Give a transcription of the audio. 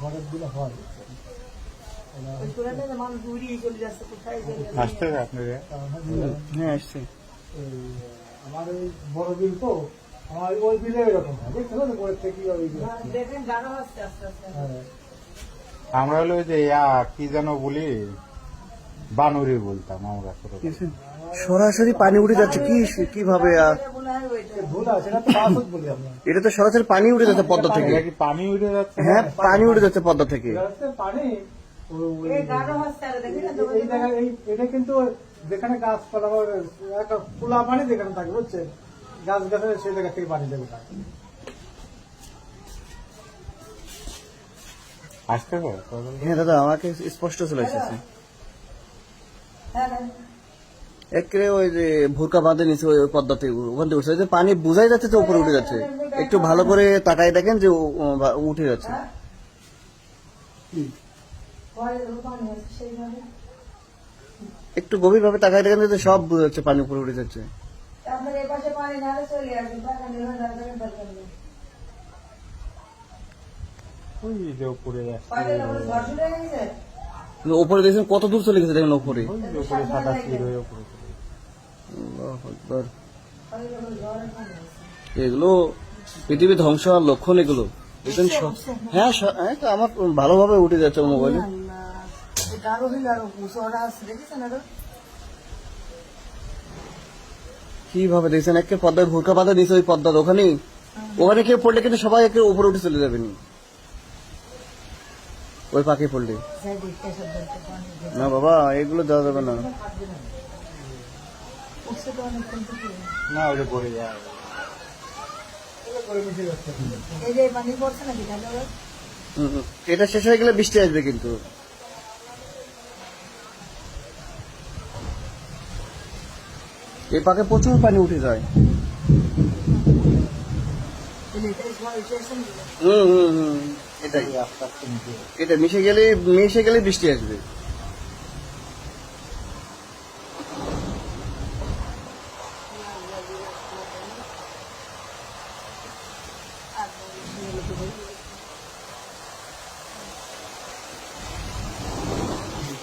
ঘরের দিলে হয় আসতে আপনারা? হ্যাঁ আসছে। আমার ওই বড় বিল তো আমার ওই বিলে এরকম হয় দেখতে হবে পরের থেকে আমরা হলো ওই যে কি যেন বলি, বানুরি বলতাম আমরা ছোট। সরাসরি পানি উঠে যাচ্ছে কিভাবে? ভুল আছে না তো বাসক বলি আমরা। এটা তো সরাসরি পানি উঠে যাচ্ছে পদ্মা থেকে। এটা কি পানি উঠে যাচ্ছে? হ্যাঁ, পানি উঠে যাচ্ছে পদ্মা থেকে। এটা হচ্ছে পানি এই জায়গায় এটা কিন্তু যেখানে গাছপালা একটা খোলা পানি যেখানে থাকে বুঝছেন, গাছ গাছের সেই জায়গা থেকে পানি দেবে আসতে হবে। হ্যাঁ দাদা, আমাকে স্পষ্ট চলে এসেছে। একেবারে ওই যে ভুরকা বাঁধে নিচে ওই পদ্মাতে ওখান থেকে উঠছে, পানি বোঝাই যাচ্ছে যে উপরে উঠে যাচ্ছে। একটু ভালো করে তাকাই দেখেন যে উঠে যাচ্ছে। একটু গভীর ভাবে তাকাই দেখেন যে সব বোঝা যাচ্ছে পানি উপরে উঠে যাচ্ছে। ওই যে উপরে যাচ্ছে, উপরে দেখছেন কত দূর চলে গেছে দেখেন উপরে। ওই যে উপরে সাদা তীর হয়ে উপরে চলে গেছে। আল্লাহু আকবার। এগুলো পৃথিবী ধ্বংস হওয়ার লক্ষণ এগুলো দেখুন। হ্যাঁ হ্যাঁ, তো আমার ভালোভাবে উঠে যাচ্ছে মোবাইলে। কিভাবে দেখছেন একে পদ্মায় ভুরকা বাঁধা দিয়েছে ওই পদ্মার ওখানে কেউ পড়লে কিন্তু সবাই একে উপরে উঠে চলে যাবেনি ওই পাখি পড়লে। না বাবা, এগুলো দেওয়া যাবে না। না ওটা পড়ে যায়। এটা শেষ হয়ে গেলে বৃষ্টি আসবে কিন্তু। এই পাকে প্রচুর পানি উঠে যায়। এটাই, এটা মিশে গেলে বৃষ্টি আসবে।